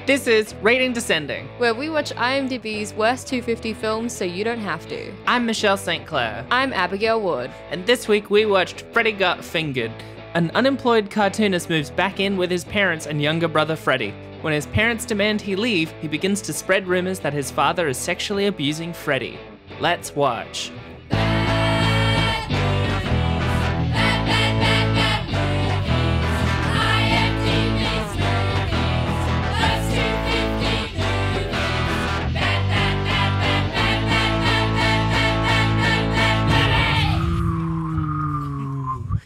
This is Rating Descending. where we watch IMDb's worst 250 films so you don't have to. I'm Michelle St. Clair. I'm Abigail Wood. And this week we watched Freddy Got Fingered. An unemployed cartoonist moves back in with his parents and younger brother Freddy. When his parents demand he leave, he begins to spread rumors that his father is sexually abusing Freddy. Let's watch.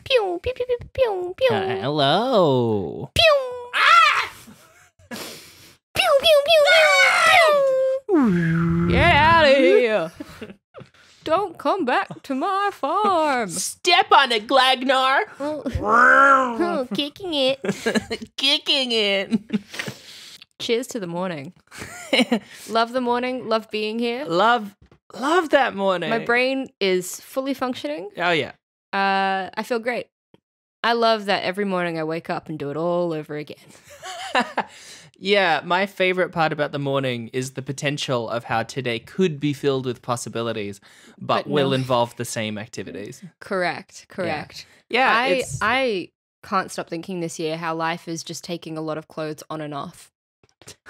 Pew, pew, pew, pew, pew, pew. Hello. Pew. Ah! Pew, pew, pew, pew, pew. Get out of here. Don't come back to my farm. Step on it, Glagnar. Oh, kicking it. Kicking it. Cheers to the morning. Love the morning. Love being here. Love that morning. My brain is fully functioning. Oh, yeah. I feel great. I love that every morning I wake up and do it all over again. Yeah, my favorite part about the morning is the potential of how today could be filled with possibilities, but no. will involve the same activities. Correct. Yeah, I can't stop thinking this year how life is just taking a lot of clothes on and off.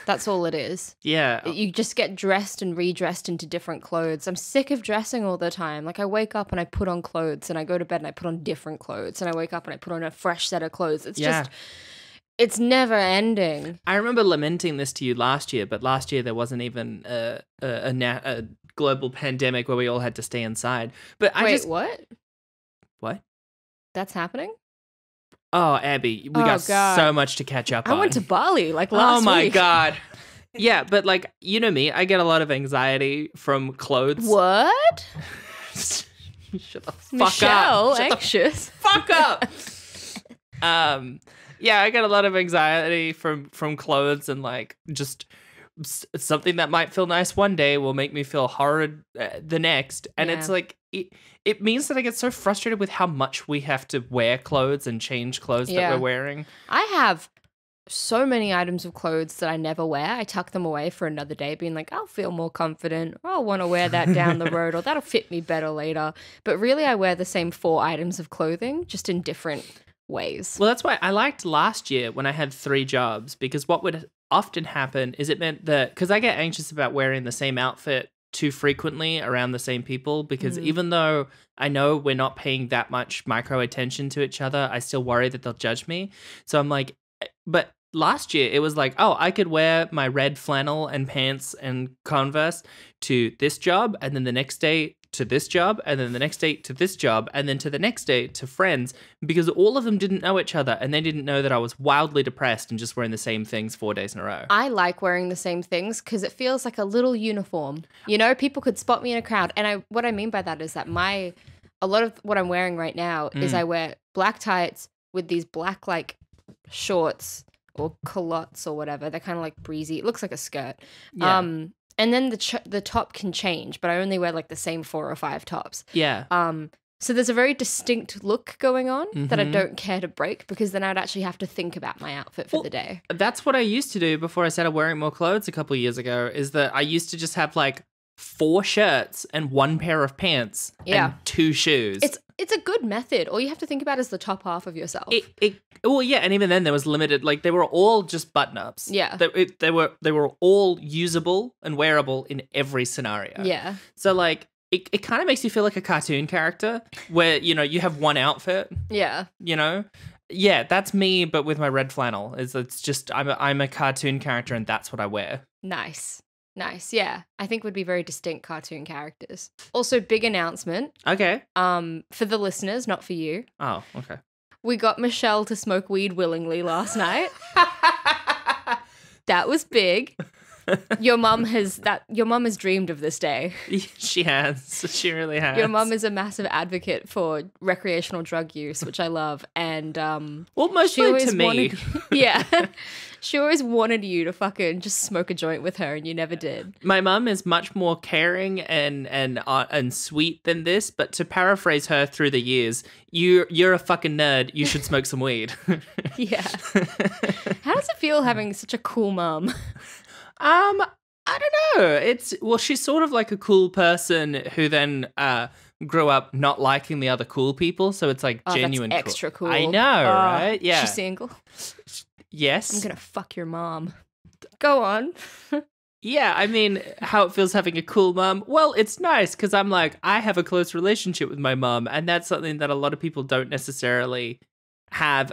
That's all it is. Yeah. You just get dressed and redressed into different clothes. I'm sick of dressing all the time. Like I wake up and I put on clothes and I go to bed and I put on different clothes and I wake up and I put on a fresh set of clothes. It's never ending. I remember lamenting this to you last year, but last year there wasn't even a global pandemic where we all had to stay inside. But What? What? That's happening? Oh, Abby, we got so much to catch up on. I went to Bali last week. Oh my God. Yeah, but like, you know me, I get a lot of anxiety from clothes. What? Shut the fuck Michelle, up. anxious. Fuck up. Yeah, I get a lot of anxiety from clothes, and like just something that might feel nice one day will make me feel horrid the next. And it's like it means that I get so frustrated with how much we have to wear clothes and change clothes that we're wearing. I have so many items of clothes that I never wear. I tuck them away for another day, being like, I'll feel more confident, or I'll want to wear that down the road, or that'll fit me better later. But really, I wear the same 4 items of clothing, just in different ways. Well, that's why I liked last year when I had 3 jobs, because what would often happen is it meant that, because I get anxious about wearing the same outfit too frequently around the same people, because even though I know we're not paying that much micro attention to each other, I still worry that they'll judge me. So I'm like, but last year it was like, oh, I could wear my red flannel and pants and Converse to this job, and then the next day to this job, and then the next day to this job, and then to the next day to friends, because all of them didn't know each other, and they didn't know that I was wildly depressed and just wearing the same things 4 days in a row. I like wearing the same things because it feels like a little uniform. You know, people could spot me in a crowd. And what I mean by that is that a lot of what I'm wearing right now is I wear black tights with these black like shorts or culottes or whatever. They're kind of like breezy. It looks like a skirt. Yeah. And then the top can change, but I only wear like the same 4 or 5 tops. Yeah. So there's a very distinct look going on that I don't care to break, because then I'd actually have to think about my outfit for the day. That's what I used to do before I started wearing more clothes a couple of years ago, is that I used to just have like 4 shirts and 1 pair of pants and 2 shoes. It's a good method. All you have to think about is the top half of yourself. Well, yeah, and even then there was limited. Like they were all just button-ups. Yeah, they were all usable and wearable in every scenario. Yeah. So like it kind of makes you feel like a cartoon character where you have one outfit. Yeah. Yeah, that's me, but with my red flannel. It's just I'm a cartoon character, and that's what I wear. Nice. Yeah, I think would be very distinct cartoon characters. Also, big announcement. Okay. For the listeners, not for you. Oh, okay. We got Michelle to smoke weed willingly last night. That was big. Your mum has dreamed of this day. She has. She really has. Your mum is a massive advocate for recreational drug use, which I love. And well, mostly to me. Yeah. She always wanted you to fucking just smoke a joint with her, and you never did. My mum is much more caring and sweet than this, but to paraphrase her through the years, you're a fucking nerd. You should smoke some weed. Yeah. How does it feel having such a cool mum? I don't know. She's sort of like a cool person who then grew up not liking the other cool people, so it's like genuine that's extra cool. I know, right? Yeah. She's single. Yes. I'm gonna fuck your mom. Go on. Yeah, I mean, how it feels having a cool mum. Well, it's nice because I'm like, I have a close relationship with my mum, and that's something that a lot of people don't necessarily have.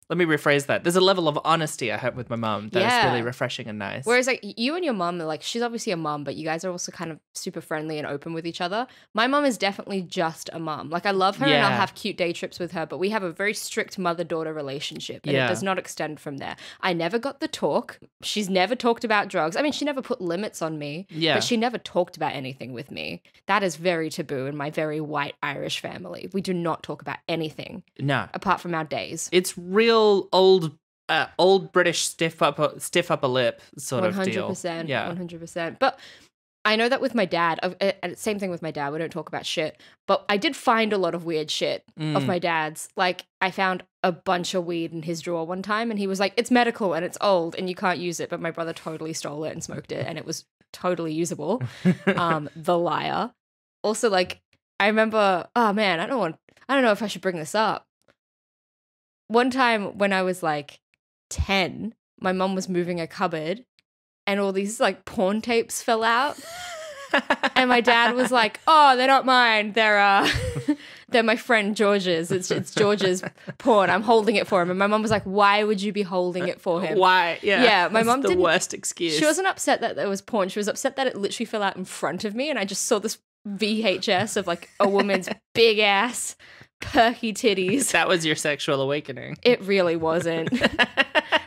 Let me rephrase that. There's a level of honesty I have with my mum that is really refreshing and nice. Whereas like you and your mum are like, she's obviously a mum, but you guys are also kind of super friendly and open with each other. My mum is definitely just a mum. Like I love her and I'll have cute day trips with her, but we have a very strict mother-daughter relationship and it does not extend from there. I never got the talk. She's never talked about drugs. I mean, she never put limits on me, but she never talked about anything with me. That is very taboo in my very white Irish family. We do not talk about anything. No. Apart from our days. It's real old British stiff upper lip sort of deal. 100%. Yeah. 100%. But I know that with my dad, same thing with my dad, we don't talk about shit, but I did find a lot of weird shit of my dad's. Like I found a bunch of weed in his drawer one time and he was like, it's medical and it's old and you can't use it. But my brother totally stole it and smoked it and it was totally usable. The liar. Also, like, I remember, oh man, I don't know if I should bring this up. One time when I was like 10, my mum was moving a cupboard and all these like porn tapes fell out. And my dad was like, oh, they're not mine. They're my friend George's. It's George's porn. I'm holding it for him. And my mum was like, why would you be holding it for him? Why? Yeah. Yeah. My mum didn't. The worst excuse. She wasn't upset that there was porn. She was upset that it literally fell out in front of me. And I just saw this VHS of like a woman's big ass, perky titties. That was your sexual awakening. It really wasn't.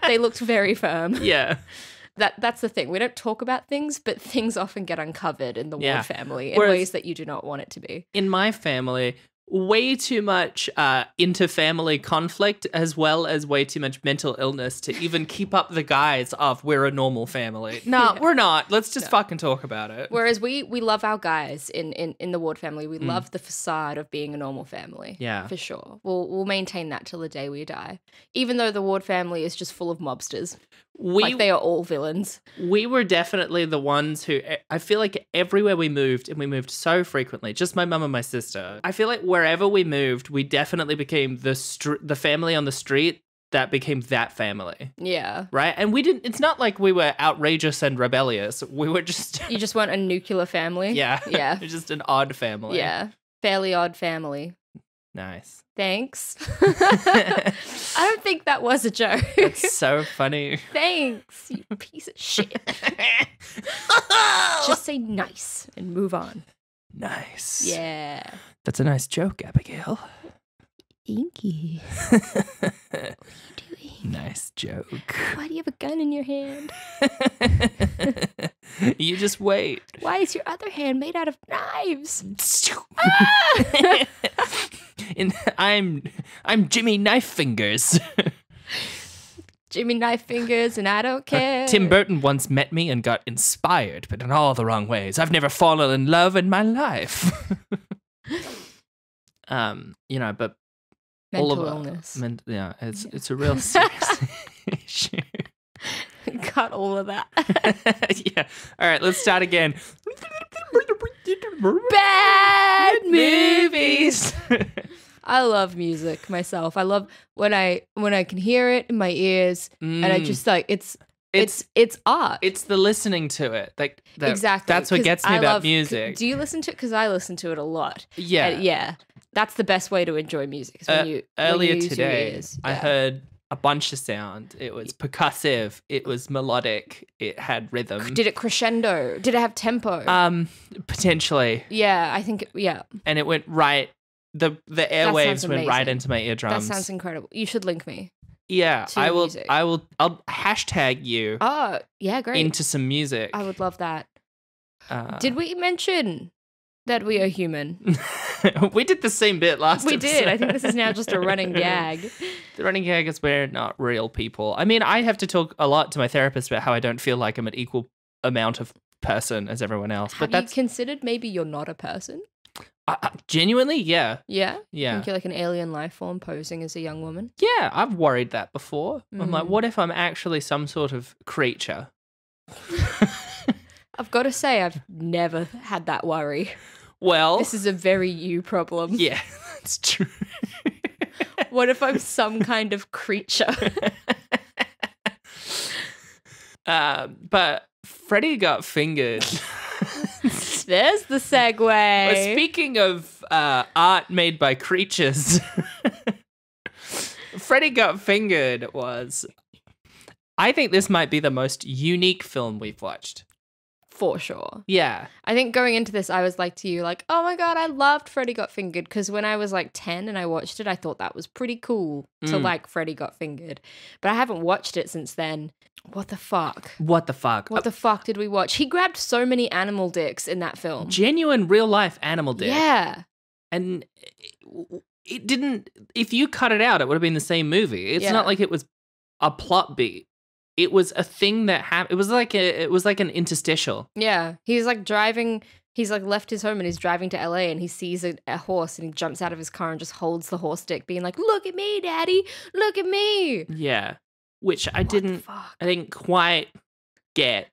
They looked very firm. Yeah. That's the thing. We don't talk about things, but things often get uncovered in the Ward family in ways that you do not want it to be. In my family, way too much inter-family conflict as well as way too much mental illness to even keep up the guise of we're a normal family. No, we're not. Let's just fucking talk about it. Whereas we love our guys in the Ward family. We love the facade of being a normal family. Yeah. For sure. We'll maintain that till the day we die. Even though the Ward family is just full of mobsters. Like they are all villains. We were definitely the ones who, I feel like everywhere we moved, and we moved so frequently, just my mum and my sister, I feel like wherever we moved, we definitely became the family on the street that became that family. Yeah. Right? And it's not like we were outrageous and rebellious. We were just... You just weren't a nuclear family? Yeah. Yeah. Just an odd family. Yeah. Fairly odd family. Nice. Thanks. I don't think that was a joke. That's so funny. Thanks, you piece of shit. Just say nice and move on. Nice. Yeah. That's a nice joke, Abigail. Inky. What are you doing? Nice joke. Why do you have a gun in your hand? You just wait. Why is your other hand made out of knives? I'm Jimmy Knife Fingers. Jimmy Knife Fingers, and I don't care. Tim Burton once met me and got inspired, but in all the wrong ways. I've never fallen in love in my life. But mental illness. It's a real serious issue. Cut all of that. Yeah. All right, let's start again. Bad movies. I love music myself. I love when I can hear it in my ears, and I just like it's art. It's the listening to it. Exactly. That's what gets me about music. Do you listen to it? Because I listen to it a lot. Yeah. Yeah. That's the best way to enjoy music. Earlier today, I heard a bunch of sound. It was percussive. It was melodic. It had rhythm. Did it crescendo? Did it have tempo? Potentially. Yeah, I think. Yeah. And it went right. The airwaves went right into my eardrums. That sounds incredible. You should link me. Yeah, I will. Music. I'll hashtag you. Oh, yeah, great. Into some music. I would love that. Did we mention that we are human? We did the same bit last We episode. did. I think this is now just a running gag. The running gag is we're not real people. I mean, I have to talk a lot to my therapist about how I don't feel like I'm an equal amount of person as everyone else. Have you considered maybe you're not a person? Genuinely, yeah. Yeah? Yeah. Think you're like an alien life form posing as a young woman? Yeah, I've worried that before. I'm like, what if I'm actually some sort of creature? I've got to say, I've never had that worry. Well, This is a very you problem. yeah, that's true. What if I'm some kind of creature? But Freddy got fingered. There's the segue. Well, speaking of art made by creatures, Freddy Got Fingered was... I think this might be the most unique film we've watched. For sure. Yeah. I think going into this, I was like to you, like, oh my God, I loved Freddy Got Fingered. Because when I was like 10 and I watched it, I thought that was pretty cool to like Freddy Got Fingered. But I haven't watched it since then. What the fuck? What the fuck? What the fuck did we watch? He grabbed so many animal dicks in that film. Genuine real life animal dick. Yeah. And it didn't... If you cut it out, it would have been the same movie. It's not like it was a plot beat. It was a thing that happened. It was like an interstitial. Yeah. He's like driving, he's like left his home and he's driving to LA and he sees a horse and he jumps out of his car and just holds the horse dick being like, look at me, daddy, look at me. Yeah. Which I didn't quite get.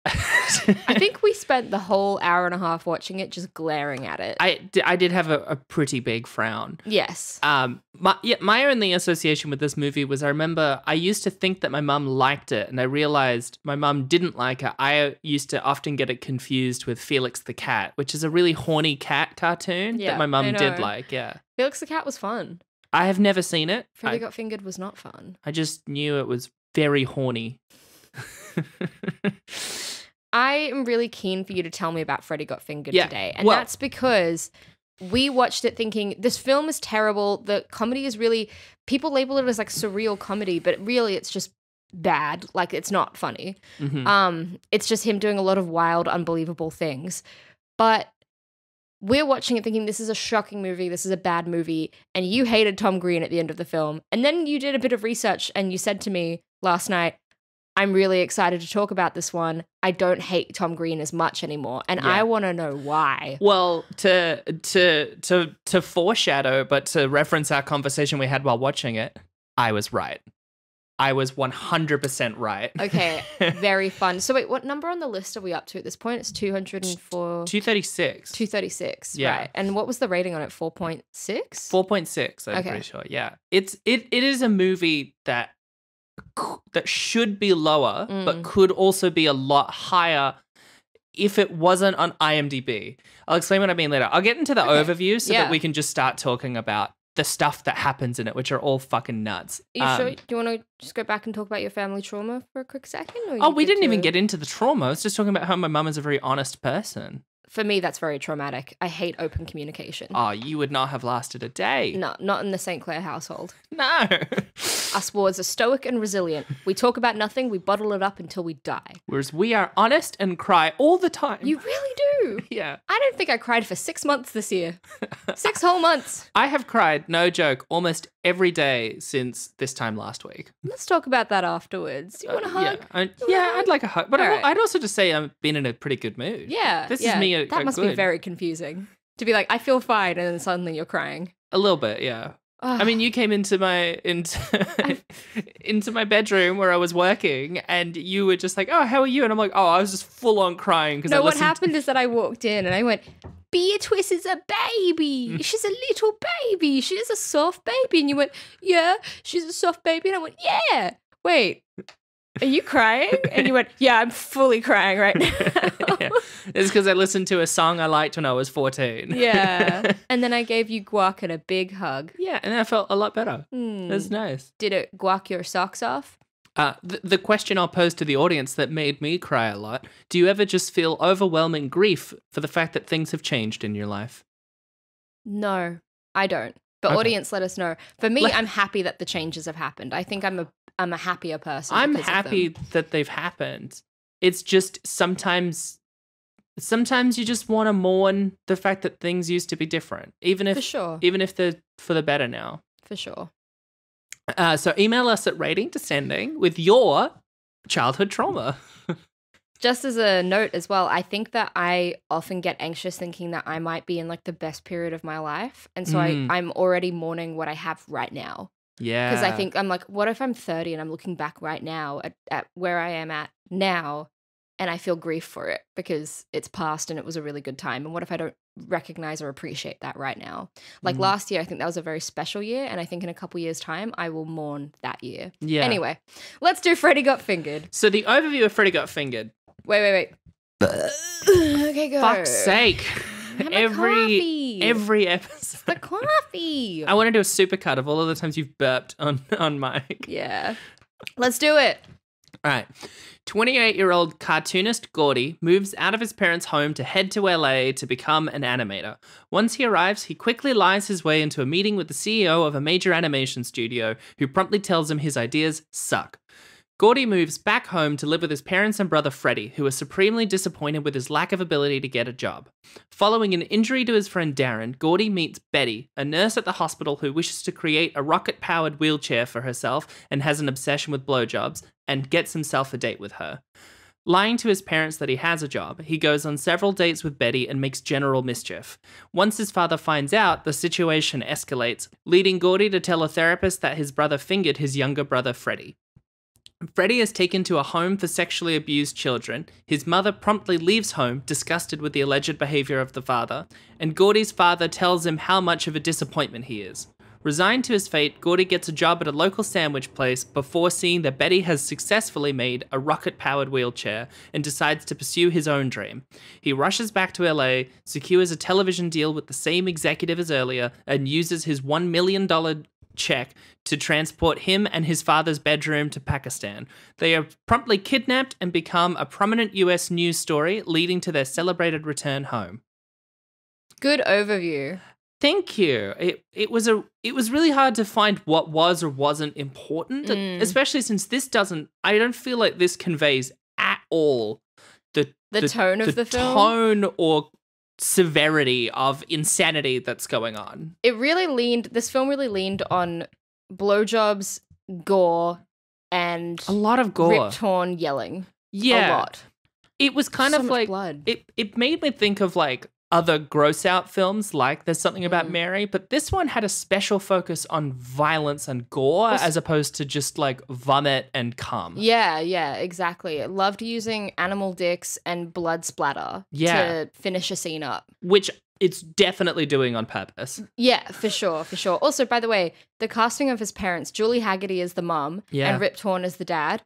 I think we spent the whole hour and a half watching it just glaring at it. I did have a pretty big frown. Yes. My only association with this movie was I remember I used to think that my mum liked it and I realized my mum didn't like it. I used to often get it confused with Felix the Cat, which is a really horny cat cartoon that my mum did like. Yeah. Felix the Cat was fun. I have never seen it. Freddy Got Fingered was not fun. I just knew it was very horny. I am really keen for you to tell me about Freddy Got Fingered today. And that's because we watched it thinking, this film is terrible. The comedy is really, people label it as like surreal comedy, but really it's just bad. Like it's not funny. Mm-hmm. It's just him doing a lot of wild, unbelievable things. But we're watching it thinking this is a shocking movie, this is a bad movie, and you hated Tom Green at the end of the film. And then you did a bit of research and you said to me last night, I'm really excited to talk about this one. I don't hate Tom Green as much anymore, and I want to know why. Well, to foreshadow, but to reference our conversation we had while watching it, I was right. I was 100% right. Okay, very fun. So wait, what number on the list are we up to at this point? It's 204... 236. 236, yeah. Right. And what was the rating on it? 4.6? 4.6, I'm pretty sure, yeah. It is a movie that should be lower, but could also be a lot higher if it wasn't on IMDb. I'll explain what I mean later. I'll get into the overview so that we can just start talking about the stuff that happens in it, which are all fucking nuts. Are you sure? Do you want to just go back and talk about your family trauma for a quick second? We didn't even get into the trauma. I was just talking about how my mum is a very honest person. For me, that's very traumatic. I hate open communication. Oh, you would not have lasted a day. No, not in the St. Clair household. No. Us wards are stoic and resilient. We talk about nothing, we bottle it up until we die. Whereas we are honest and cry all the time. You really do. Yeah. I don't think I cried for 6 months this year. 6 whole months. I have cried, no joke, almost every day since this time last week. Let's talk about that afterwards. Do you want a hug? I'd like a hug. But right. I'd also just say I've been in a pretty good mood. Yeah. This is me. That must be very confusing. To be like, I feel fine, and then suddenly you're crying. A little bit, yeah. I mean, you came into my into my bedroom where I was working, and you were just like, "Oh, how are you?" And I'm like, "Oh, I was just full on crying because." No, what happened is that I walked in and I went, "Beatrice is a baby. She's a little baby. She is a soft baby." And you went, "Yeah, she's a soft baby." And I went, "Yeah." Wait, are you crying? And you went, "Yeah, I'm fully crying right now." Yeah. It's because I listened to a song I liked when I was 14. Yeah. And then I gave you guac and a big hug. Yeah, and I felt a lot better. It was nice. Did it guac your socks off? The question I'll pose to the audience that made me cry a lot, do you ever just feel overwhelming grief for the fact that things have changed in your life? No, I don't. But audience, let us know. For me, I'm happy that the changes have happened. I think I'm a happier person. I'm happy that they've happened. It's just sometimes sometimes you just want to mourn the fact that things used to be different, even if For sure. even if they're for the better now. For sure. So email us at ratingdescending with your childhood trauma. Just as a note as well, I think that I often get anxious thinking that I might be in like the best period of my life. And so I'm already mourning what I have right now. Yeah. Because I think I'm like, what if I'm 30 and I'm looking back right now at where I am at now and I feel grief for it because it's past and it was a really good time. And what if I don't recognize or appreciate that right now? Like last year, I think that was a very special year. And I think in a couple years' time, I will mourn that year. Yeah. Anyway, let's do Freddy Got Fingered. So the overview of Freddy Got Fingered. Wait. Okay, go. Fuck's sake. Coffee. Every episode. The coffee. I want to do a supercut of all of the times you've burped on mic. Yeah. Let's do it. All right. 28-year-old cartoonist Gordy moves out of his parents' home to head to LA to become an animator. Once he arrives, he quickly lies his way into a meeting with the CEO of a major animation studio, who promptly tells him his ideas suck. Gordy moves back home to live with his parents and brother Freddy, who are supremely disappointed with his lack of ability to get a job. Following an injury to his friend Darren, Gordy meets Betty, a nurse at the hospital who wishes to create a rocket-powered wheelchair for herself and has an obsession with blowjobs, and gets himself a date with her. Lying to his parents that he has a job, he goes on several dates with Betty and makes general mischief. Once his father finds out, the situation escalates, leading Gordy to tell a therapist that his brother fingered his younger brother Freddy. Freddy is taken to a home for sexually abused children. His mother promptly leaves home, disgusted with the alleged behavior of the father, and Gordy's father tells him how much of a disappointment he is. Resigned to his fate, Gordy gets a job at a local sandwich place before seeing that Betty has successfully made a rocket-powered wheelchair and decides to pursue his own dream. He rushes back to LA, secures a television deal with the same executive as earlier, and uses his $1 million check to transport him and his father's bedroom to Pakistan. They are promptly kidnapped and become a prominent US news story, leading to their celebrated return home. Good overview. Thank you. It was really hard to find what was or wasn't important, especially since I don't feel like this conveys at all the tone of the film. Tone or severity of insanity that's going on. This film really leaned on blowjobs, gore, and a lot of gore. Rip Torn yelling. Yeah. A lot. It was kind So of much like blood. It made me think of like other gross out films like There's Something About Mary, but this one had a special focus on violence and gore as opposed to just like vomit and cum. Yeah, exactly. I loved using animal dicks and blood splatter to finish a scene up. Which it's definitely doing on purpose. Yeah, for sure. Also, by the way, the casting of his parents, Julie Haggerty is the mum and Rip Torn is the dad.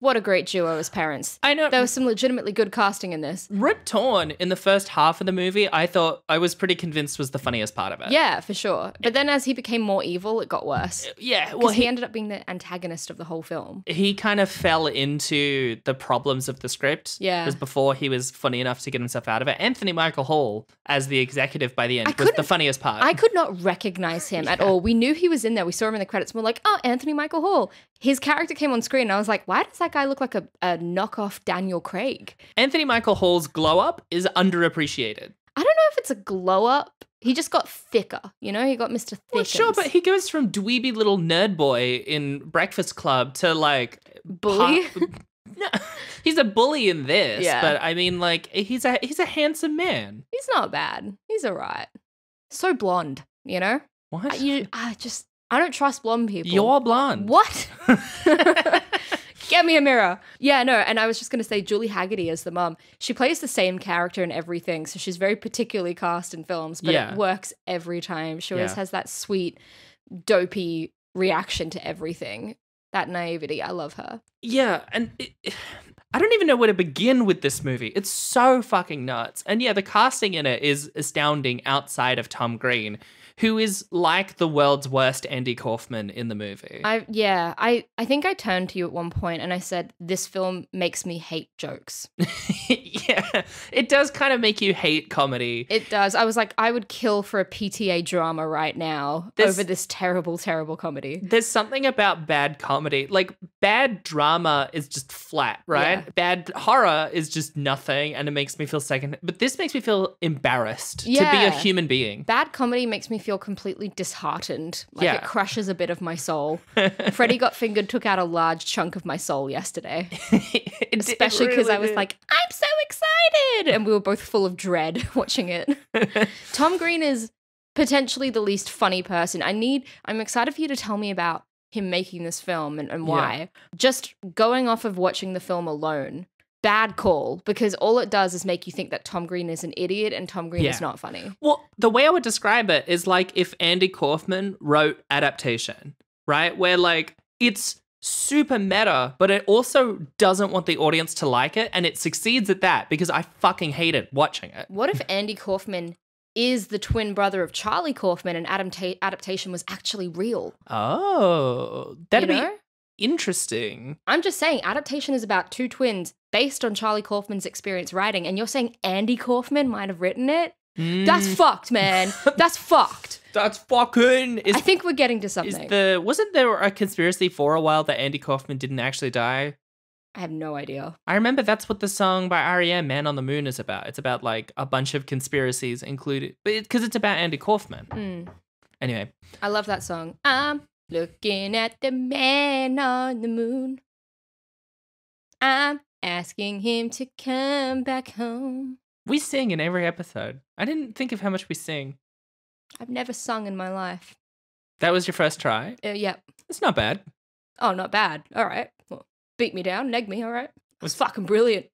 What a great duo as parents. I know. There was some legitimately good casting in this. Rip Torn, in the first half of the movie, I was pretty convinced was the funniest part of it. Yeah, for sure. But then as he became more evil, it got worse. Yeah. Well, Because he ended up being the antagonist of the whole film. He kind of fell into the problems of the script. Yeah. Because before he was funny enough to get himself out of it. Anthony Michael Hall, as the executive by the end, was the funniest part. I could not recognize him at all. We knew he was in there. We saw him in the credits. And we're like, oh, Anthony Michael Hall. His character came on screen and I was like, why does that guy look like a knockoff Daniel Craig? Anthony Michael Hall's glow up is underappreciated. I don't know if it's a glow up. He just got thicker, you know? He got Mr. Thickens. Well, sure, but he goes from dweeby little nerd boy in Breakfast Club to like... Bully? No, he's a bully in this, but I mean, like, he's a handsome man. He's not bad. He's all right. So blonde, you know? What? I don't trust blonde people. You're blonde. What? Get me a mirror. Yeah, no, and I was just going to say Julie Haggerty as the mum. She plays the same character in everything, so she's very particularly cast in films, but it works every time. She always has that sweet, dopey reaction to everything. That naivety. I love her. Yeah, and I don't even know where to begin with this movie. It's so fucking nuts. And yeah, the casting in it is astounding outside of Tom Green, who is like the world's worst Andy Kaufman in the movie. I think I turned to you at one point and I said, this film makes me hate jokes. Yeah. It does kind of make you hate comedy. It does. I was like, I would kill for a PTA drama right now over this terrible, terrible comedy. There's something about bad comedy. Like, bad drama is just flat, right? Yeah. Bad horror is just nothing, and it makes me feel second. But this makes me feel embarrassed to be a human being. Bad comedy makes me feel completely disheartened. Like, Yeah. it crushes a bit of my soul. Freddy Got Fingered took out a large chunk of my soul yesterday. Especially because I was like, I'm so excited! And we were both full of dread watching it. Tom Green is potentially the least funny person. I'm excited for you to tell me about him making this film and why. Yeah. Just going off of watching the film alone, bad call, because all it does is make you think that Tom Green is an idiot and Tom Green is not funny. Well, the way I would describe it is like if Andy Kaufman wrote Adaptation, right? Where like it's super meta, but it also doesn't want the audience to like it, and it succeeds at that because I fucking hated watching it. What if Andy Kaufman is the twin brother of Charlie Kaufman and Adaptation was actually real? Oh, that'd be interesting. I'm just saying, Adaptation is about two twins based on Charlie Kaufman's experience writing, and you're saying Andy Kaufman might have written it? That's fucked, man. That's fucked. That's fucking... I think we're getting to something. Wasn't there a conspiracy for a while that Andy Kaufman didn't actually die? I have no idea. I remember that's what the song by R.E.M., Man on the Moon, is about. It's about like a bunch of conspiracies included, because it's about Andy Kaufman. Anyway. I love that song. I'm looking at the man on the moon. I'm asking him to come back home. We sing in every episode. I didn't think of how much we sing. I've never sung in my life. That was your first try? Yep. It's not bad. Oh, not bad. All right. Well, beat me down, neg me, all right. It was fucking brilliant.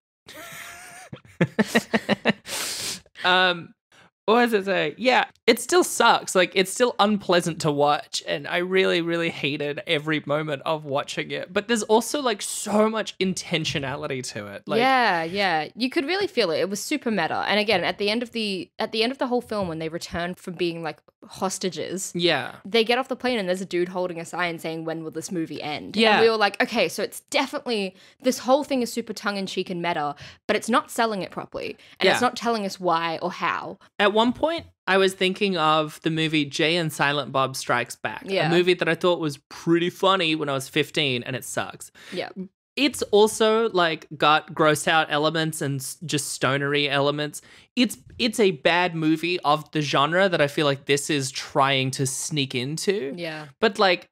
What does it say? Yeah, it still sucks. Like, it's still unpleasant to watch, and I really, really hated every moment of watching it. But there's also, like, so much intentionality to it. Like, yeah. You could really feel it. It was super meta. And again, at the end of the whole film, when they return from being, like, hostages, they get off the plane and there's a dude holding a sign saying, when will this movie end? Yeah. And we were like, okay, so it's definitely, this whole thing is super tongue-in-cheek and meta, but it's not selling it properly. And it's not telling us why or how. At one point, I was thinking of the movie Jay and Silent Bob Strikes Back, a movie that I thought was pretty funny when I was 15, and it sucks. Yeah. It's also, like, got gross out elements and just stonery elements. It's a bad movie of the genre that I feel like this is trying to sneak into. Yeah. But, like,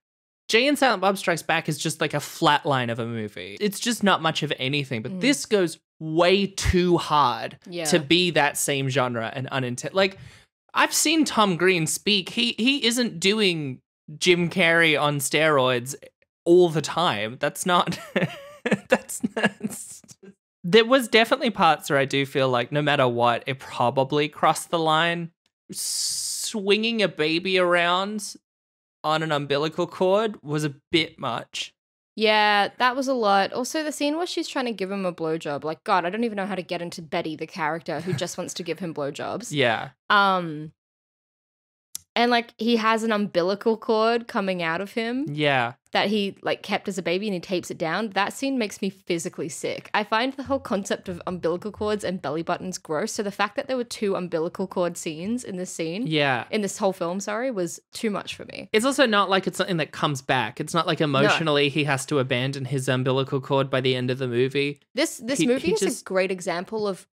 Jay and Silent Bob Strikes Back is just, like, a flat line of a movie. It's just not much of anything, but this goes way too hard to be that same genre and unintended. Like, I've seen Tom Green speak. He isn't doing Jim Carrey on steroids all the time. That's not... There was definitely parts where I do feel like no matter what, it probably crossed the line. Swinging a baby around on an umbilical cord was a bit much. Yeah, that was a lot. Also, the scene where she's trying to give him a blowjob. Like, God, I don't even know how to get into Betty, the character who just wants to give him blowjobs. Yeah. And, like, he has an umbilical cord coming out of him. Yeah. That he, like, kept as a baby and he tapes it down. That scene makes me physically sick. I find the whole concept of umbilical cords and belly buttons gross. So the fact that there were 2 umbilical cord scenes in this scene. Yeah. In this whole film, was too much for me. It's also not like it's something that comes back. It's not like emotionally he has to abandon his umbilical cord by the end of the movie. This movie is a great example of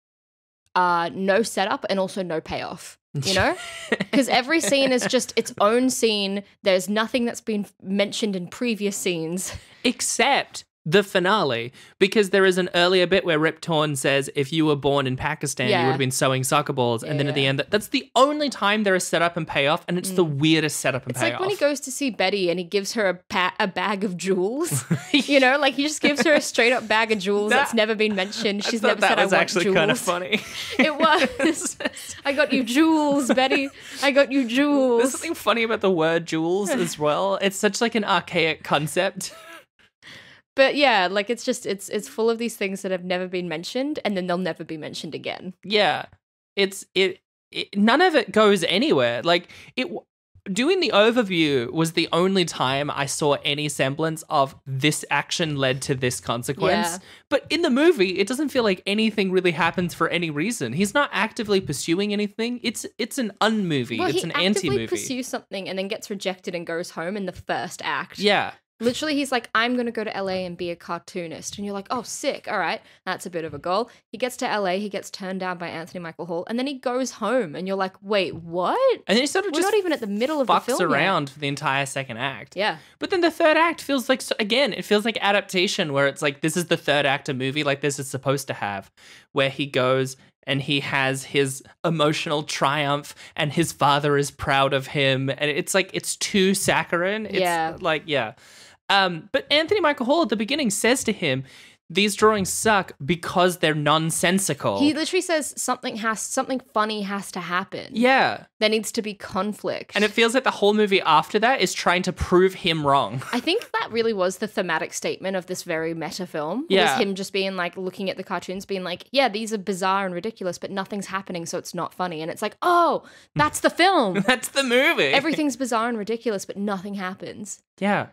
no setup and also no payoff. You know? Because every scene is just its own scene. There's nothing that's been mentioned in previous scenes. Except the finale, because there is an earlier bit where Rip Torn says, if you were born in Pakistan, you would have been sewing soccer balls. And then at the end, that's the only time there is setup and payoff, and it's the weirdest setup and payoff. It's like when he goes to see Betty and he gives her a bag of jewels. You know, like he just gives her a straight up bag of jewels that's never been mentioned. She's never said I want jewels. That was actually kind of funny. It was. I got you jewels, Betty. I got you jewels. There's something funny about the word jewels as well. It's such like an archaic concept. But yeah, like it's just it's full of these things that have never been mentioned and then they'll never be mentioned again. Yeah. It's none of it goes anywhere. Like doing the overview was the only time I saw any semblance of this action led to this consequence. Yeah. But in the movie, it doesn't feel like anything really happens for any reason. He's not actively pursuing anything. It's an unmovie. Well, it's an he actively anti-movie. pursues something and then gets rejected and goes home in the first act. Yeah. Literally, he's like, I'm going to go to LA and be a cartoonist. And you're like, oh, sick. All right. That's a bit of a goal. He gets to LA. He gets turned down by Anthony Michael Hall. And then he goes home. And you're like, wait, what? And then he sort of We're just not even at the middle of the fucks film yet. around for the entire second act. Yeah. But then the third act feels like, again, it feels like adaptation where it's like, this is the third act of movie like this is supposed to have, where he goes and he has his emotional triumph and his father is proud of him. And it's like, it's too saccharine. It's like, yeah. But Anthony Michael Hall at the beginning says to him, these drawings suck because they're nonsensical. He literally says something funny has to happen. Yeah. There needs to be conflict. And it feels like the whole movie after that is trying to prove him wrong. I think that really was the thematic statement of this very meta film. Yeah. Was him just being like, looking at the cartoons, being like, yeah, these are bizarre and ridiculous, but nothing's happening, so it's not funny. And it's like, oh, that's the film. That's the movie. Everything's bizarre and ridiculous, but nothing happens. Yeah.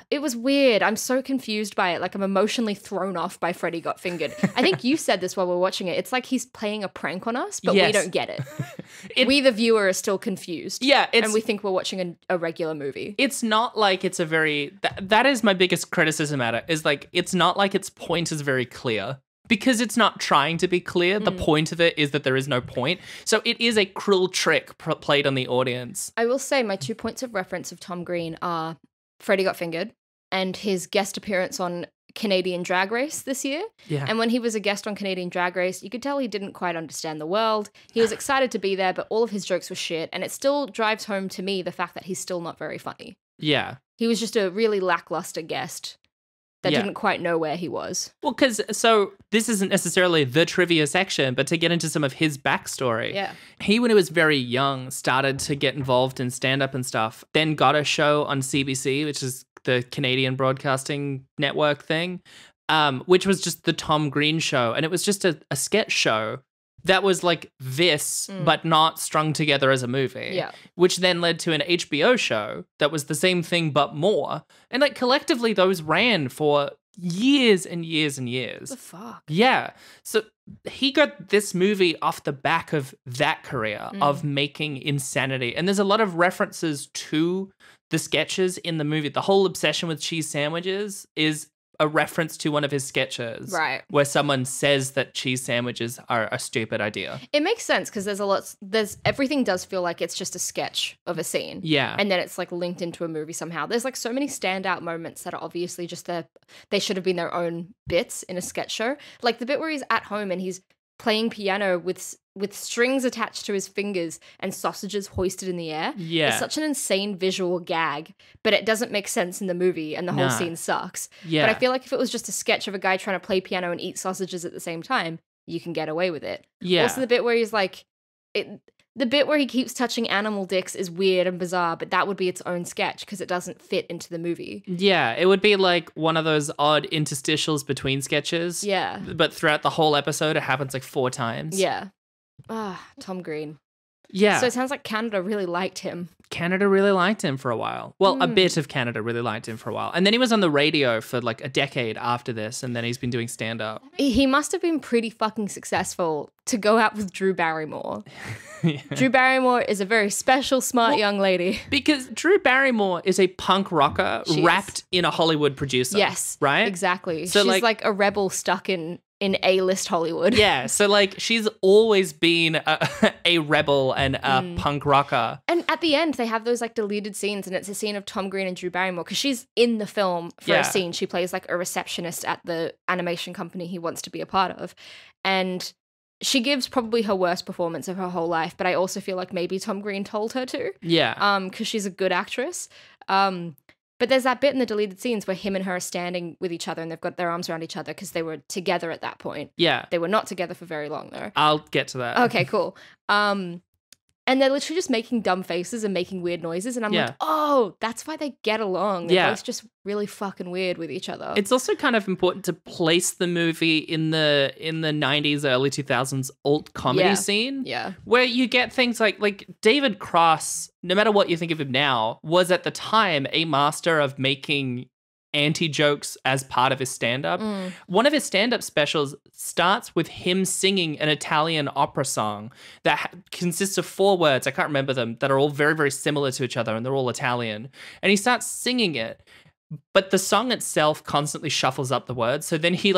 It was weird. I'm so confused by it. Like, I'm emotionally thrown off by Freddy Got Fingered. I think you said this while we were watching it. It's like he's playing a prank on us, but we don't get it. We, the viewer, are still confused. Yeah. And we think we're watching a regular movie. It's not like it's a very... that is my biggest criticism at it, is like, it's not like its point is very clear. Because it's not trying to be clear, the point of it is that there is no point. So it is a cruel trick played on the audience. I will say my 2 points of reference of Tom Green are Freddy Got Fingered and his guest appearance on Canadian Drag Race this year. Yeah. And when he was a guest on Canadian Drag Race, you could tell he didn't quite understand the world. He was excited to be there, but all of his jokes were shit. And it still drives home to me the fact that he's still not very funny. Yeah. He was just a really lackluster guest that didn't quite know where he was. Well, because, so this isn't necessarily the trivia section, but to get into some of his backstory. Yeah. He, when he was very young, started to get involved in stand-up and stuff, then got a show on CBC, which is the Canadian Broadcasting Network thing, which was just the Tom Green Show. And it was just a sketch show that was like this, but not strung together as a movie. Yeah. Which then led to an HBO show that was the same thing, but more. And like collectively, those ran for years and years and years. What the fuck? Yeah. So he got this movie off the back of that career of making insanity. And there's a lot of references to the sketches in the movie. The whole obsession with cheese sandwiches is a reference to one of his sketches. Right. Where someone says that cheese sandwiches are a stupid idea. It makes sense because everything does feel like it's just a sketch of a scene. Yeah. And then it's like linked into a movie somehow. There's like so many standout moments that are obviously just they should have been their own bits in a sketch show. Like the bit where he's at home and he's playing piano with strings attached to his fingers and sausages hoisted in the air. Yeah. It's such an insane visual gag, but it doesn't make sense in the movie and the whole scene sucks. Yeah. But I feel like if it was just a sketch of a guy trying to play piano and eat sausages at the same time, you can get away with it. Yeah. Also the bit where he's like, the bit where he keeps touching animal dicks is weird and bizarre, but that would be its own sketch because it doesn't fit into the movie. Yeah, it would be like one of those odd interstitials between sketches. Yeah. But throughout the whole episode, it happens like 4 times. Yeah. Tom Green. Yeah. So it sounds like Canada really liked him. Canada really liked him for a while. Well, a bit of Canada really liked him for a while. And then he was on the radio for like a decade after this, and then he's been doing stand-up. He must have been pretty fucking successful to go out with Drew Barrymore. Yeah. Drew Barrymore is a very special, smart young lady. Because Drew Barrymore is a punk rocker wrapped in a Hollywood producer. Yes. Right? Exactly. So she's like a rebel stuck in A-list Hollywood. Yeah, so like she's always been a rebel and a punk rocker. And at the end, they have those like deleted scenes, and it's a scene of Tom Green and Drew Barrymore because she's in the film for a scene. She plays like a receptionist at the animation company he wants to be a part of, and she gives probably her worst performance of her whole life. But I also feel like maybe Tom Green told her to. Yeah. Because she's a good actress. But there's that bit in the deleted scenes where him and her are standing with each other and they've got their arms around each other because they were together at that point. Yeah. They were not together for very long, though. I'll get to that. Okay, cool. And And they're literally just making dumb faces and making weird noises. And I'm like, oh, that's why they get along. They're both just really fucking weird with each other. It's also kind of important to place the movie in the 90s, early 2000s alt comedy scene. Yeah. Where you get things like David Cross, no matter what you think of him now, was at the time a master of making anti-jokes as part of his stand-up. One of his stand-up specials starts with him singing an Italian opera song that consists of 4 words, I can't remember them, that are all very, very similar to each other, and they're all Italian. And he starts singing it, but the song itself constantly shuffles up the words. So then he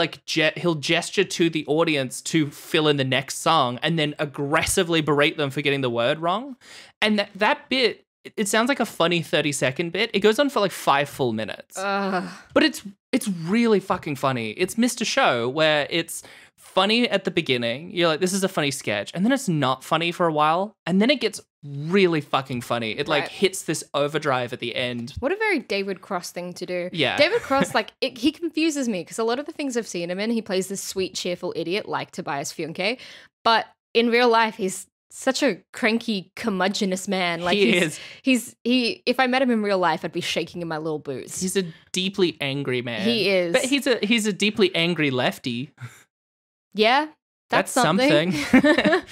he'll gesture to the audience to fill in the next song and then aggressively berate them for getting the word wrong. And that bit, it sounds like a funny 30-second bit. It goes on for like 5 full minutes. But it's really fucking funny. It's Mr. Show, where it's funny at the beginning. You're like, this is a funny sketch. And then it's not funny for a while. And then it gets really fucking funny. It hits this overdrive at the end. What a very David Cross thing to do. Yeah. David Cross, he confuses me because a lot of the things I've seen him in, he plays this sweet, cheerful idiot like Tobias Funke. But in real life, he's such a cranky, curmudgeonous man. If I met him in real life, I'd be shaking in my little boots. He's a deeply angry man. He is. But he's a deeply angry lefty. Yeah. That's something. I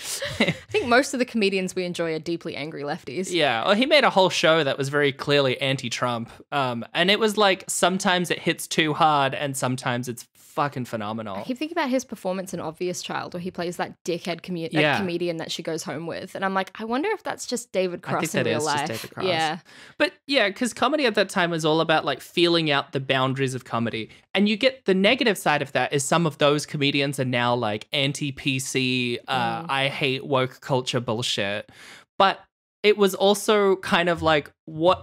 think most of the comedians we enjoy are deeply angry lefties. Yeah. Well, he made a whole show that was very clearly anti-Trump. And it was like, sometimes it hits too hard and sometimes it's fucking phenomenal. I keep thinking about his performance in Obvious Child, where he plays that dickhead comedian that she goes home with. And I'm like, I wonder if that's just David Cross in real life. Just David Cross. Yeah. But yeah, because comedy at that time was all about like feeling out the boundaries of comedy. And you get the negative side of that is some of those comedians are now like anti-PC, I hate woke culture bullshit. But it was also kind of like,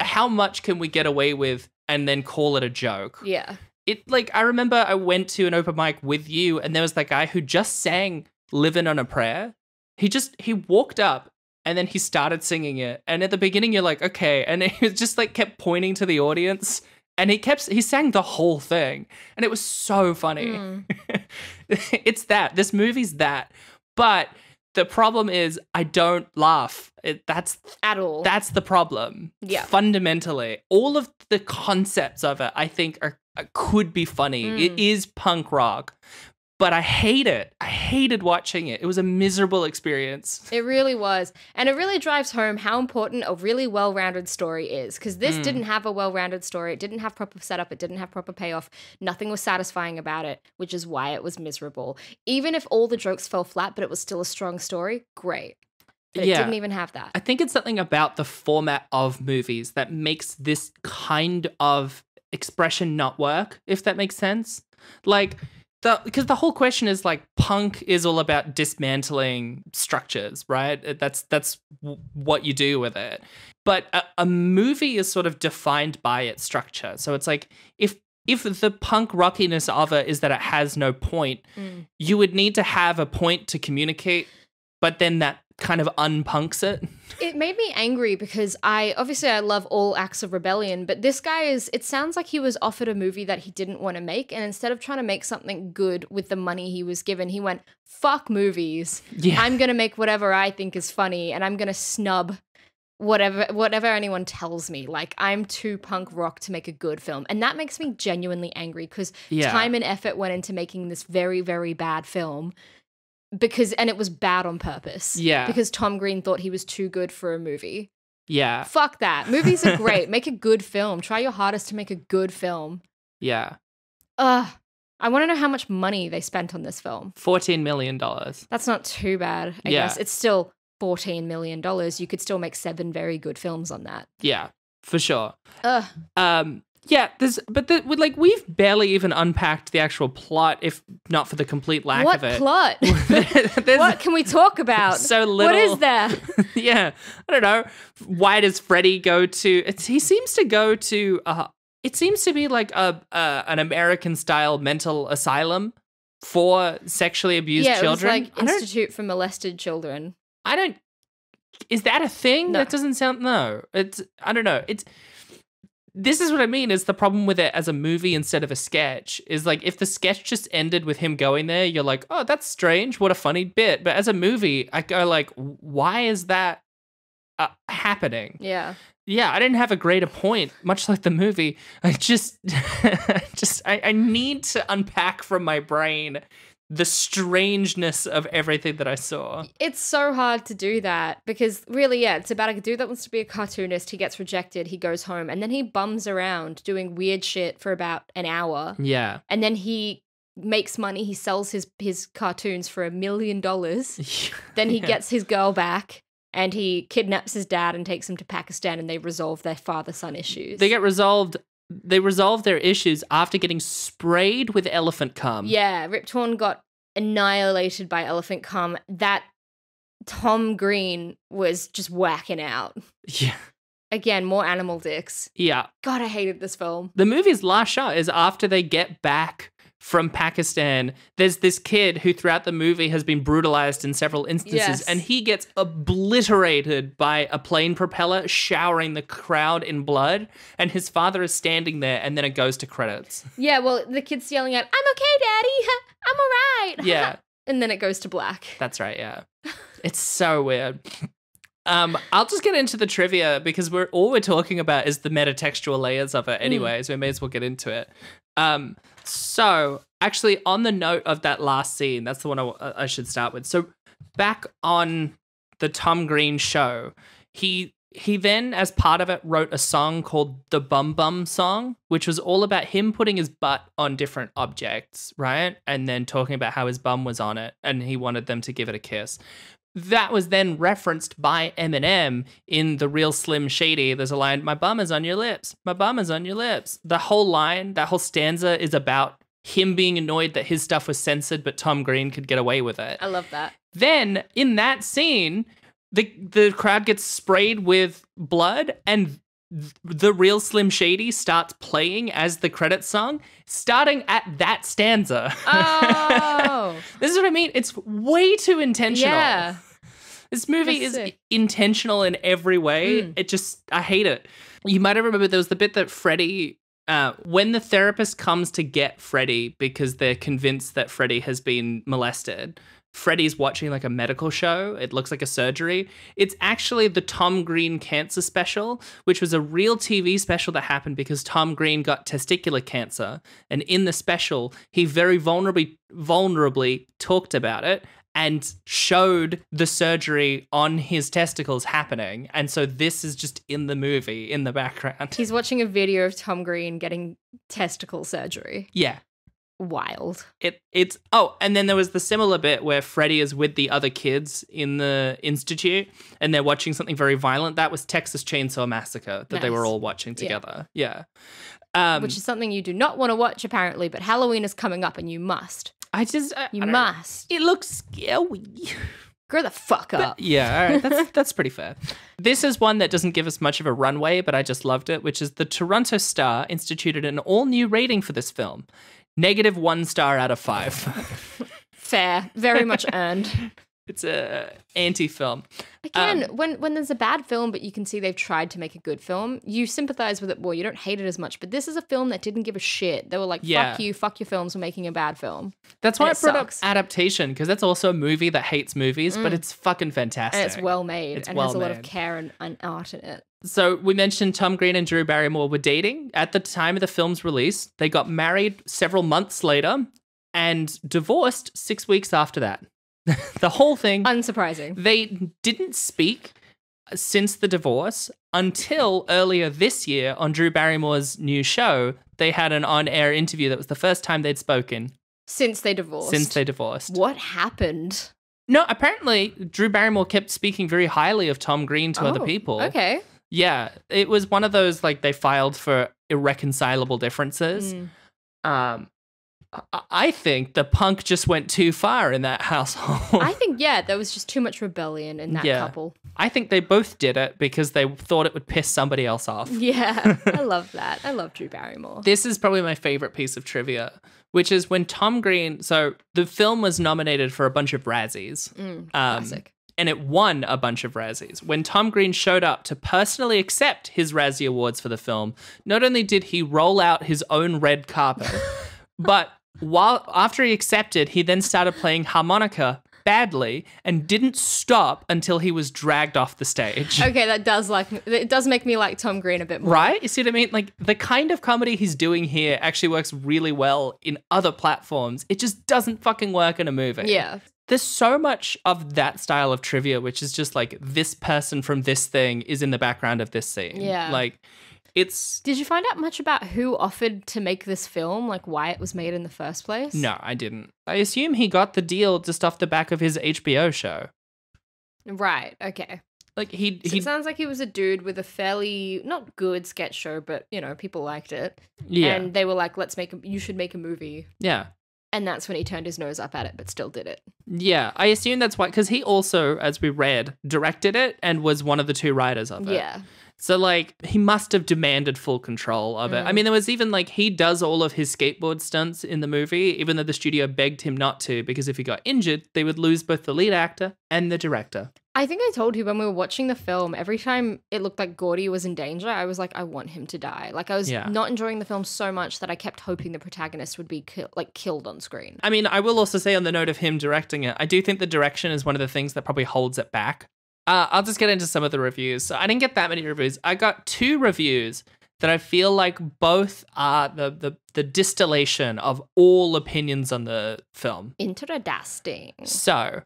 how much can we get away with and then call it a joke? Yeah. I remember I went to an open mic with you and there was that guy who just sang Livin' on a Prayer. He walked up and then he started singing it. And at the beginning you're like, okay. And he just like kept pointing to the audience and he sang the whole thing. And it was so funny. This movie's that. But the problem is I don't laugh. That's at all. That's the problem. Yeah. Fundamentally, all of the concepts of it, I think, could be funny. It is punk rock, but I hate it. I hated watching it. It was a miserable experience. It really was. And it really drives home how important a really well-rounded story is, because this didn't have a well-rounded story. It didn't have proper setup. It didn't have proper payoff. Nothing was satisfying about it, which is why it was miserable. Even if all the jokes fell flat, but it was still a strong story, great. But it didn't even have that. I think it's something about the format of movies that makes this kind of expression not work, if that makes sense. Because the whole question is like, punk is all about dismantling structures, right? That's what you do with it. But a movie is sort of defined by its structure. So it's like, if the punk rockiness of it is that it has no point, you would need to have a point to communicate, but then that kind of unpunks it. It made me angry because I love all acts of rebellion, but this guy it sounds like he was offered a movie that he didn't want to make, and instead of trying to make something good with the money he was given, he went, fuck movies. Yeah. I'm going to make whatever I think is funny, and I'm going to snub whatever anyone tells me. Like, I'm too punk rock to make a good film. And that makes me genuinely angry because time and effort went into making this very, very bad film. And it was bad on purpose. Yeah. Because Tom Green thought he was too good for a movie. Yeah. Fuck that. Movies are great. Make a good film. Try your hardest to make a good film. Yeah. I want to know how much money they spent on this film. $14 million. That's not too bad, I guess. It's still $14 million. You could still make 7 very good films on that. Yeah, for sure. Yeah, we've barely even unpacked the actual plot, if not for the complete lack of it. What plot? What can we talk about? So little. What is there? Yeah, I don't know. Why does Freddy go to? He seems to go to. It seems to be like an American-style mental asylum for sexually abused children. Yeah, it was like Institute for Molested Children. Is that a thing? No. That doesn't sound. No, I don't know. This is what I mean, is the problem with it as a movie instead of a sketch, is like, if the sketch just ended with him going there, you're like, oh, that's strange, what a funny bit. But as a movie, I go like, why is that happening. Yeah. Yeah, I didn't have a greater point, much like the movie. I just, I need to unpack from my brain the strangeness of everything that I saw. It's so hard to do that because really, yeah, it's about a dude that wants to be a cartoonist. He gets rejected. He goes home and then he bums around doing weird shit for about an hour. Yeah. And then he makes money. He sells his cartoons for $1 million. Then he gets his girl back. And he kidnaps his dad and takes him to Pakistan, and they resolve their father-son issues. They resolve their issues after getting sprayed with elephant cum. Yeah, Rip Torn got annihilated by elephant cum. That Tom Green was just whacking out. Yeah. Again, more animal dicks. Yeah. God, I hated this film. The movie's last shot is after they get back from Pakistan. There's this kid who throughout the movie has been brutalized in several instances, and he gets obliterated by a plane propeller showering the crowd in blood, and his father is standing there, and then it goes to credits. Yeah, well, the kid's yelling out, "I'm okay, Daddy. I'm all right." Yeah. And then it goes to black. That's right, yeah. It's so weird. I'll just get into the trivia because all we're talking about is the metatextual layers of it anyway, so we may as well get into it. So actually on the note of that last scene, that's the one I should start with. So back on the Tom Green show, he then, as part of it, wrote a song called the Bum Bum Song, which was all about him putting his butt on different objects, right? And then talking about how his bum was on it and he wanted them to give it a kiss. That was then referenced by Eminem in The Real Slim Shady. There's a line, "My bum is on your lips. My bum is on your lips." The whole line, that whole stanza is about him being annoyed that his stuff was censored, but Tom Green could get away with it. I love that. Then in that scene, the crowd gets sprayed with blood and The Real Slim Shady starts playing as the credits song, starting at that stanza. Oh. This is what I mean. It's way too intentional. Yeah. This movie That's is sick. intentional in every way. I hate it. You might have remembered there was the bit that Freddy, when the therapist comes to get Freddy because they're convinced that Freddy has been molested, Freddy's watching like a medical show. It looks like a surgery. It's actually the Tom Green cancer special, which was a real TV special that happened because Tom Green got testicular cancer. And in the special, he very vulnerably talked about it and showed the surgery on his testicles happening. And so this is just in the movie in the background. He's watching a video of Tom Green getting testicle surgery. Yeah. Wild. It's and then there was the similar bit where Freddy is with the other kids in the institute and they're watching something very violent. That was Texas Chainsaw Massacre that they were all watching together. Yeah. Which is something you do not want to watch apparently, but Halloween is coming up and you must. You must. It looks scary. Grow the fuck up. Yeah, all right, that's pretty fair. This is one that doesn't give us much of a runway, but I just loved it, which is the Toronto Star instituted an all-new rating for this film. -1 star out of 5. Fair. Very much earned. It's a anti-film. Again, when there's a bad film, but you can see they've tried to make a good film, you sympathize with it more. You don't hate it as much. But this is a film that didn't give a shit. They were like, fuck you, fuck your films for making a bad film. That's why I brought up adaptation, because that's also a movie that hates movies, but it's fucking fantastic. And it's well made. And has a lot of care and art in it. So we mentioned Tom Green and Drew Barrymore were dating at the time of the film's release. They got married several months later and divorced 6 weeks after that. The whole thing. Unsurprising. They didn't speak since the divorce until earlier this year on Drew Barrymore's new show. They had an on-air interview that was the first time they'd spoken. Since they divorced. What happened? No, apparently Drew Barrymore kept speaking very highly of Tom Green to other people. Okay. Yeah, it was one of those, like, they filed for irreconcilable differences. I think the punk just went too far in that household. I think, there was just too much rebellion in that couple. I think they both did it because they thought it would piss somebody else off. Yeah, I love that. I love Drew Barrymore. This is probably my favorite piece of trivia, which is when Tom Green... So the film was nominated for a bunch of Razzies. Classic. And it won a bunch of Razzies. When Tom Green showed up to personally accept his Razzie Awards for the film, not only did he roll out his own red carpet, but after he accepted, he then started playing harmonica badly and didn't stop until he was dragged off the stage. Okay, it does make me like Tom Green a bit more. Right? You see what I mean? Like, the kind of comedy he's doing here actually works really well in other platforms. It just doesn't fucking work in a movie. Yeah. There's so much of that style of trivia, which is just like, this person from this thing is in the background of this scene. Yeah. Like, it's... Did you find out much about who offered to make this film? Like, why it was made in the first place? No, I didn't. I assume he got the deal just off the back of his HBO show. Right, okay. Like, So it sounds like he was a dude with a fairly, not good sketch show, but, you know, people liked it. Yeah. And they were like, you should make a movie. Yeah. And that's when he turned his nose up at it, but still did it. Yeah, I assume that's why, because he also, as we read, directed it and was one of the two writers of it. Yeah. So, like, he must have demanded full control of it. I mean, there was even, like, he does all of his skateboard stunts in the movie, even though the studio begged him not to, because if he got injured, they would lose both the lead actor and the director. I think I told you when we were watching the film, every time it looked like Gordy was in danger, I was like, I want him to die. Like, I was not enjoying the film so much that I kept hoping the protagonist would be killed on screen. I mean, I will also say on the note of him directing it, I do think the direction is one of the things that probably holds it back. I'll just get into some of the reviews. So I didn't get that many reviews. I got 2 reviews that I feel like both are the distillation of all opinions on the film. Interesting. So,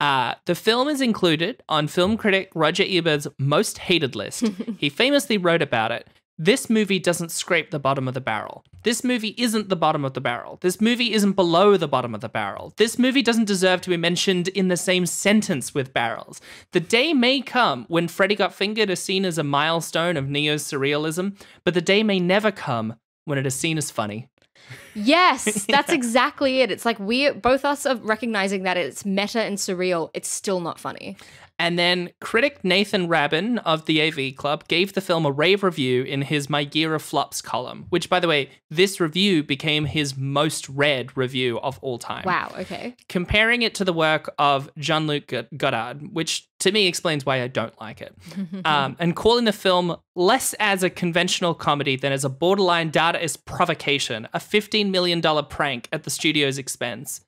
the film is included on film critic Roger Ebert's most hated list. He famously wrote about it. This movie doesn't scrape the bottom of the barrel. This movie isn't the bottom of the barrel. This movie isn't below the bottom of the barrel. This movie doesn't deserve to be mentioned in the same sentence with barrels. The day may come when Freddy Got Fingered is seen as a milestone of neo-surrealism, but the day may never come when it is seen as funny. Yes, that's exactly it. It's like both us are recognizing that it's meta and surreal. It's still not funny. And then critic Nathan Rabin of the AV Club gave the film a rave review in his My Year of Flops column, which, by the way, this review became his most read review of all time. Wow, okay. Comparing it to the work of Jean-Luc Godard, which to me explains why I don't like it, and calling the film less as a conventional comedy than as a borderline Dadaist provocation, a $15 million prank at the studio's expense.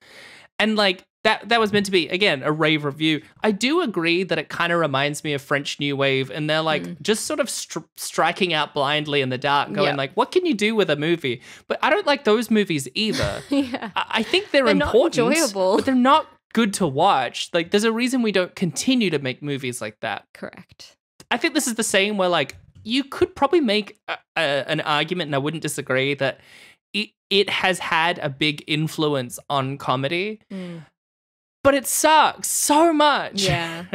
And like, that was meant to be, again, a rave review. I do agree that it kind of reminds me of French New Wave, and they're like just sort of striking out blindly in the dark, going like, what can you do with a movie? But I don't like those movies either. Yeah. I think they're important, not enjoyable, but they're not good to watch. Like, there's a reason we don't continue to make movies like that. Correct. I think this is the same where, like, you could probably make an argument, and I wouldn't disagree, that it has had a big influence on comedy. But it sucks so much. Yeah.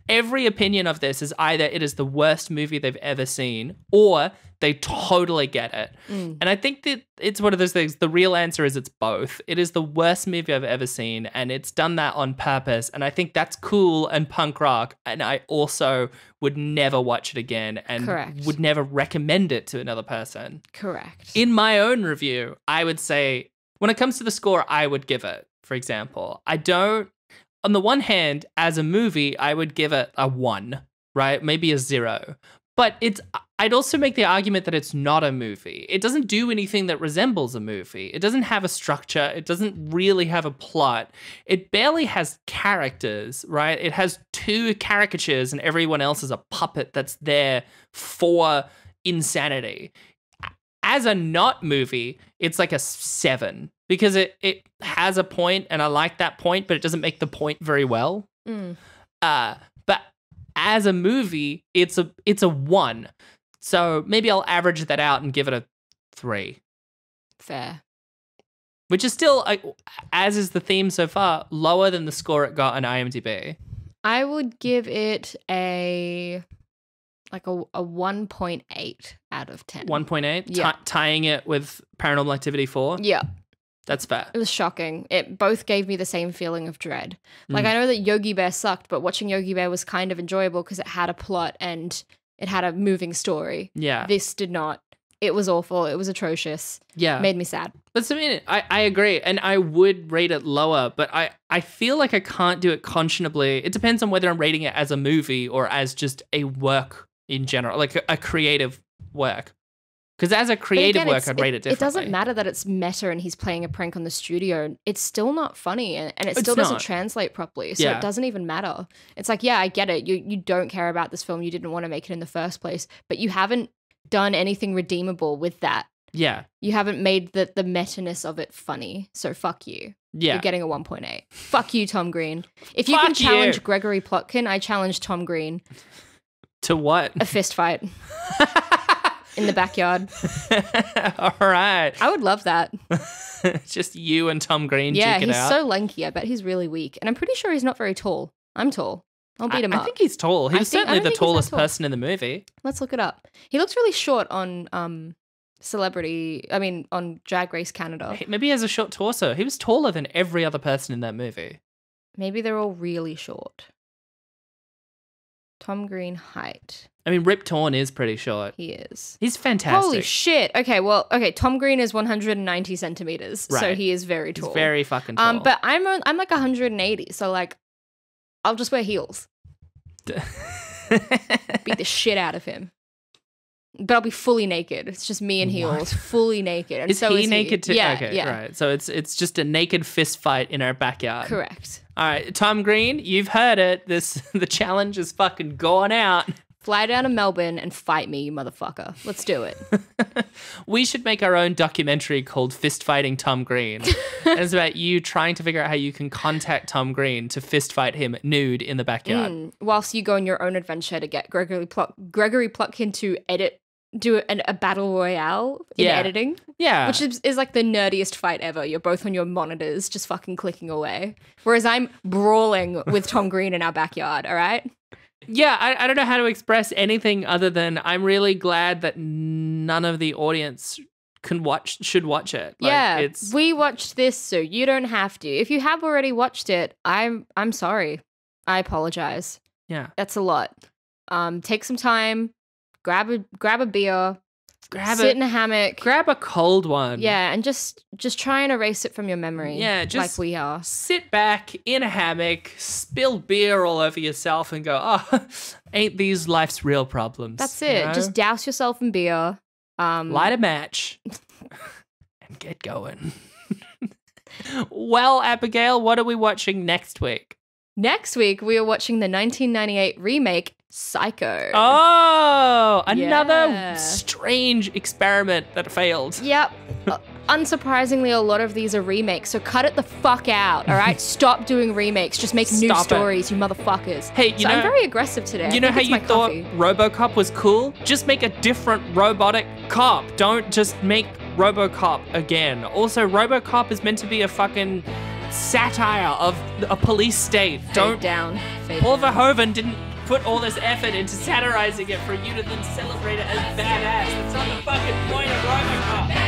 Every opinion of this is either it is the worst movie they've ever seen, or they totally get it. And I think that it's one of those things. The real answer is it's both. It is the worst movie I've ever seen, and it's done that on purpose. And I think that's cool and punk rock. And I also would never watch it again, and would never recommend it to another person. Correct. In my own review, I would say, when it comes to the score, I would give it, for example, on the one hand, as a movie, I would give it a 1, right? Maybe a 0. But I'd also make the argument that it's not a movie. It doesn't do anything that resembles a movie. It doesn't have a structure. It doesn't really have a plot. It barely has characters, right? It has 2 caricatures and everyone else is a puppet that's there for insanity. As a not movie, it's like a 7 because it has a point, and I like that point, but it doesn't make the point very well. But as a movie, it's a 1. So maybe I'll average that out and give it a 3. Fair. Which is still, as is the theme so far, lower than the score it got on IMDb. I would give it a 1.8 out of 10. 1.8? Yeah. Tying it with Paranormal Activity 4? Yeah. That's fair. It was shocking. It both gave me the same feeling of dread. Like, I know that Yogi Bear sucked, but watching Yogi Bear was kind of enjoyable because it had a plot and it had a moving story. Yeah. This did not. It was awful. It was atrocious. Yeah. Made me sad. But I agree, and I would rate it lower, but I feel like I can't do it conscionably. It depends on whether I'm rating it as a movie or as just a work in general, like a creative work. Because as a creative again, work, I'd rate it differently. It doesn't matter that it's meta and he's playing a prank on the studio. It's still not funny, and it It's still doesn't not. translate properly. So Yeah. it doesn't even matter. It's like, yeah, I get it. You don't care about this film. You didn't want to make it in the first place, but you haven't done anything redeemable with that. Yeah. You haven't made the meta-ness of it funny. So fuck you. Yeah. You're getting a 1.8. Fuck you, Tom Green. If you can Fuck you. challenge Gregory Plotkin, I challenge Tom Green. To what? A fist fight in the backyard. All right. I would love that. Just you and Tom Green Yeah, duking he's out. so lanky. I bet he's really weak. And I'm pretty sure he's not very tall. I'm tall. I'll beat him I up. think he's tall. He I was think- I certainly don't the think he's that tallest tall. person in the movie. Let's look it up. He looks really short on on Drag Race Canada. Maybe he has a short torso. He was taller than every other person in that movie. Maybe they're all really short. Tom Green height. I mean, Rip Torn is pretty short. He is. He's fantastic. Holy shit. Okay, Tom Green is 190 centimeters, so Right. he is very tall. He's very fucking tall. But I'm like 180, so like I'll just wear heels. Beat the shit out of him. But I'll be fully naked. It's just me in heels, fully naked. And is so he is naked too? Yeah, okay, yeah. right. So it's just a naked fist fight in our backyard. Correct. All right, Tom Green, you've heard it. The challenge is fucking going out. Fly down to Melbourne and fight me, you motherfucker. Let's do it. We should make our own documentary called Fist Fighting Tom Green. And it's about you trying to figure out how you can contact Tom Green to fist fight him nude in the backyard. Whilst you go on your own adventure to get Gregory Plotkin to do a battle royale in editing. Yeah. Which is like the nerdiest fight ever. You're both on your monitors just fucking clicking away. Whereas I'm brawling with Tom Green in our backyard, all right? Yeah, I don't know how to express anything other than I'm really glad that none of the audience should watch it. Like, we watched this, so you don't have to. If you have already watched it, I'm sorry. I apologize. Yeah. That's a lot. Take some time, grab a beer, sit in a hammock. Grab a cold one. Yeah, and just try and erase it from your memory. Yeah, just like we are. Sit back in a hammock, spill beer all over yourself and go, oh, ain't these life's real problems? That's it. you know? Just douse yourself in beer. Light a match and get going. Well, Abigail, what are we watching next week? Next week, we are watching the 1998 remake, Psycho. Oh, another Yeah. strange experiment that failed. Yep. Unsurprisingly, a lot of these are remakes, so cut it the fuck out, all right? Stop doing remakes. Just make new Stop it. stories, you motherfuckers. Hey, you know- I'm very aggressive today. You know I how think you it's my thought coffee. RoboCop was cool? Just make a different robotic cop. Don't just make RoboCop again. Also, RoboCop is meant to be a fucking satire of a police state. Fade down. Fade Paul down. Verhoeven didn't put all this effort into satirizing it for you to then celebrate it as badass. That's not the fucking point of RoboCop.